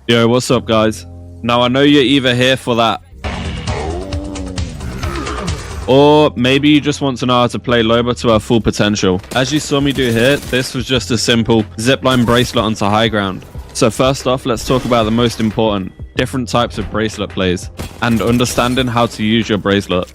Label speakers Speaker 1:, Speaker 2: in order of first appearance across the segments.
Speaker 1: Yo, what's up, guys? Now, I know you're either here for that, or maybe you just want to know how to play loba to our full potential. As you saw me do here, this was just a simple zipline bracelet onto high ground. So first off, let's talk about the most important, different types of bracelet plays, and understanding how to use your bracelet.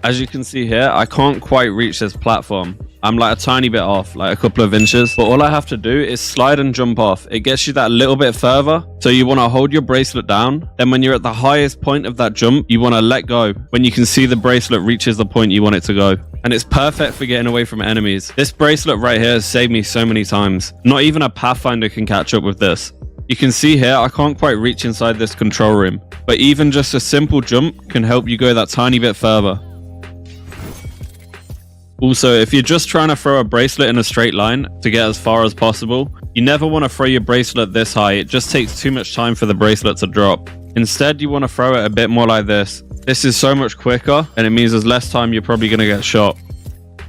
Speaker 1: As you can see here, I can't quite reach this platform. I'm like a tiny bit off, like a couple of inches. But all I have to do is slide and jump off. It gets you that little bit further. So you want to hold your bracelet down. Then when you're at the highest point of that jump, you want to let go when you can see the bracelet reaches the point you want it to go. And it's perfect for getting away from enemies. This bracelet right here has saved me so many times. Not even a Pathfinder can catch up with this. You can see here, I can't quite reach inside this control room. But even just a simple jump can help you go that tiny bit further. Also, if you're just trying to throw a bracelet in a straight line to get as far as possible, you never want to throw your bracelet this high. It just takes too much time for the bracelet to drop. Instead, you want to throw it a bit more like this. This is so much quicker, and it means there's less time you're probably going to get shot.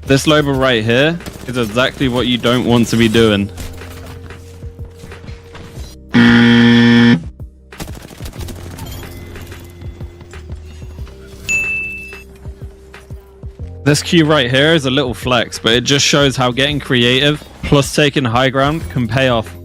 Speaker 1: This loba right here is exactly what you don't want to be doing. This cue right here is a little flex, but it just shows how getting creative plus taking high ground can pay off.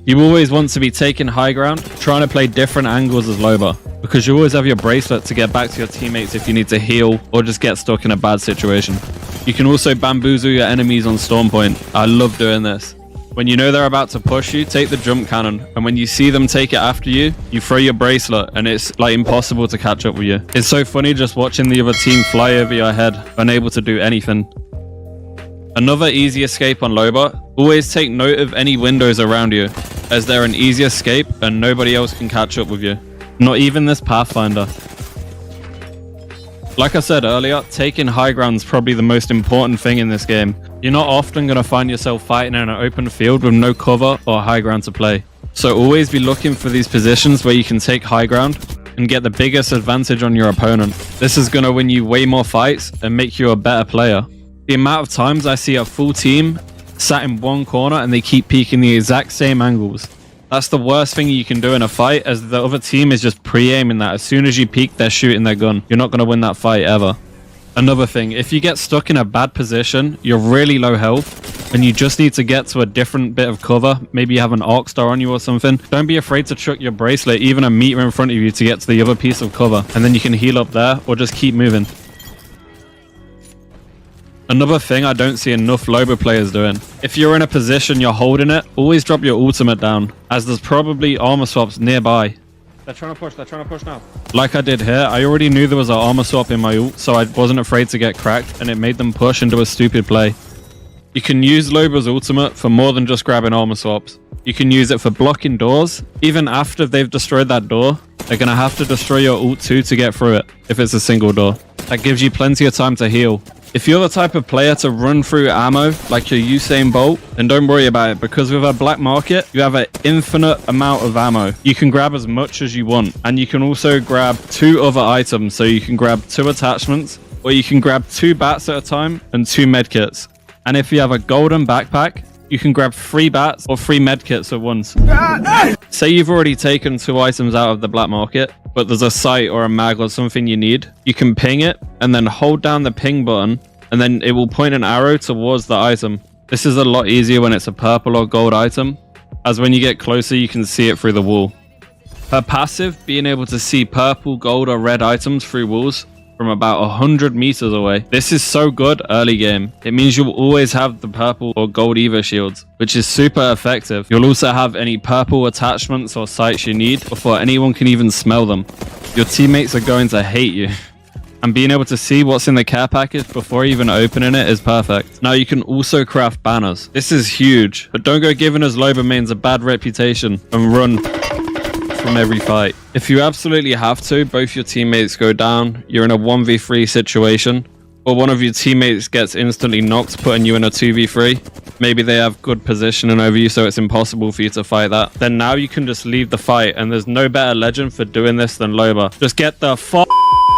Speaker 1: You always want to be taking high ground, trying to play different angles as loba, because you always have your bracelet to get back to your teammates if you need to heal or just get stuck in a bad situation. You can also bamboozle your enemies on storm point. I love doing this. When you know they're about to push you, take the jump cannon, and when you see them take it after you, you throw your bracelet, and it's like impossible to catch up with you. It's so funny just watching the other team fly over your head, unable to do anything. Another easy escape on loba, always take note of any windows around you, as they're an easy escape and nobody else can catch up with you. Not even this Pathfinder. Like I said earlier, taking high ground is probably the most important thing in this game. You're not often going to find yourself fighting in an open field with no cover or high ground to play. So always be looking for these positions where you can take high ground and get the biggest advantage on your opponent. This is going to win you way more fights and make you a better player. The amount of times I see a full team sat in one corner and they keep peeking the exact same angles. That's the worst thing you can do in a fight, as the other team is just pre-aiming that. As soon as you peek, they're shooting their gun. You're not going to win that fight ever. Another thing, if you get stuck in a bad position, you're really low health, and you just need to get to a different bit of cover, maybe you have an arc star on you or something, don't be afraid to chuck your bracelet even a meter in front of you to get to the other piece of cover, and then you can heal up there, or just keep moving. Another thing I don't see enough loba players doing. If you're in a position you're holding it, always drop your ultimate down, as there's probably armor swaps nearby. They're trying to push now. Like I did here, I already knew there was an armor swap in my ult, so I wasn't afraid to get cracked, and it made them push into a stupid play. You can use loba's ultimate for more than just grabbing armor swaps. You can use it for blocking doors. Even after they've destroyed that door, they're going to have to destroy your ult too to get through it, if it's a single door. That gives you plenty of time to heal. If you're the type of player to run through ammo like your Usain Bolt, then don't worry about it, because with a black market, you have an infinite amount of ammo. You can grab as much as you want, and you can also grab 2 other items. So you can grab 2 attachments, or you can grab 2 bats at a time and 2 medkits. And if you have a golden backpack, you can grab 3 bats or 3 medkits at once. Say you've already taken 2 items out of the black market, but there's a sight or a mag or something you need. You can ping it and then hold down the ping button, and then it will point an arrow towards the item. This is a lot easier when it's a purple or gold item, as when you get closer you can see it through the wall. Her passive, being able to see purple, gold or red items through walls from about 100 meters away. This is so good early game. It means you'll always have the purple or gold Evo shields, which is super effective. You'll also have any purple attachments or sights you need before anyone can even smell them. Your teammates are going to hate you. And being able to see what's in the care package before even opening it is perfect. Now you can also craft banners. This is huge, but don't go giving us loba mains a bad reputation and run from every fight. If you absolutely have to, both your teammates go down, you're in a 1v3 situation, or one of your teammates gets instantly knocked, putting you in a 2v3. Maybe they have good positioning over you, so it's impossible for you to fight that. Then now you can just leave the fight, and there's no better legend for doing this than loba. Just get the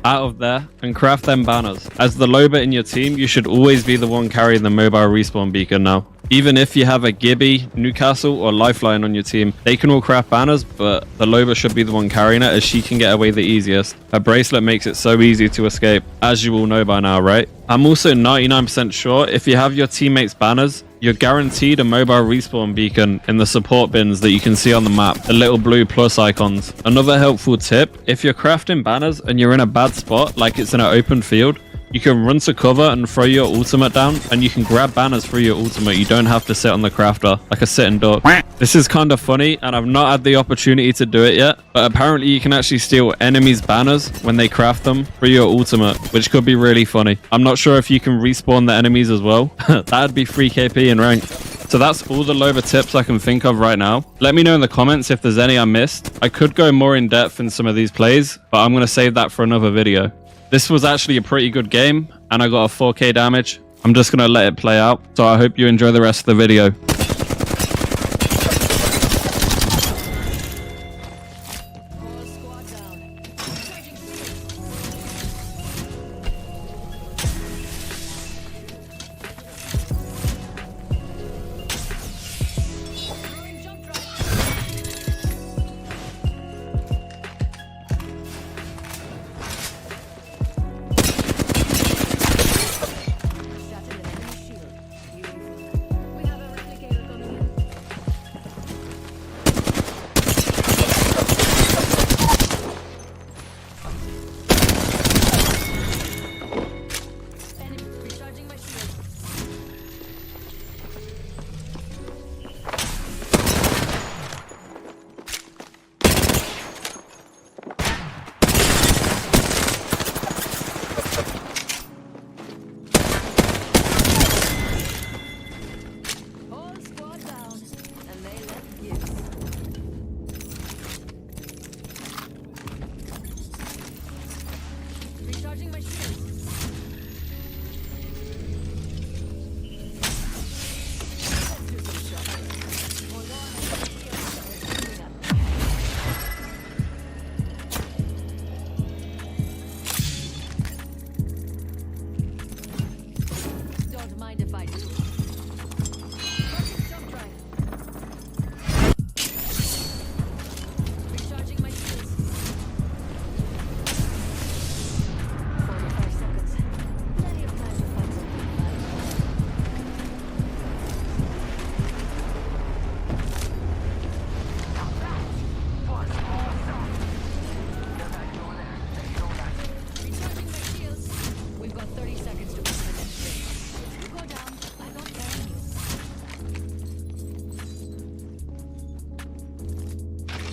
Speaker 1: out of there and craft them banners. As the loba in your team, you should always be the one carrying the mobile respawn beacon now. Even if you have a Gibby, Newcastle, or Lifeline on your team, they can all craft banners, but the Loba should be the one carrying it as she can get away the easiest. Her bracelet makes it so easy to escape, as you all know by now, right? I'm also 99% sure if you have your teammates' banners, you're guaranteed a mobile respawn beacon in the support bins that you can see on the map, the little blue plus icons. Another helpful tip, if you're crafting banners and you're in a bad spot, like it's in an open field, you can run to cover and throw your ultimate down, and you can grab banners through your ultimate. You don't have to sit on the crafter like a sitting duck. This is kind of funny, and I've not had the opportunity to do it yet, but apparently you can actually steal enemies' banners when they craft them through your ultimate, which could be really funny. I'm not sure if you can respawn the enemies as well. That'd be free KP in ranked. So that's all the Loba tips I can think of right now. Let me know in the comments if there's any I missed. I could go more in depth in some of these plays, but I'm going to save that for another video. This was actually a pretty good game, and I got a 4k damage. I'm just going to let it play out, so I hope you enjoy the rest of the video.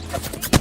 Speaker 2: Thank you.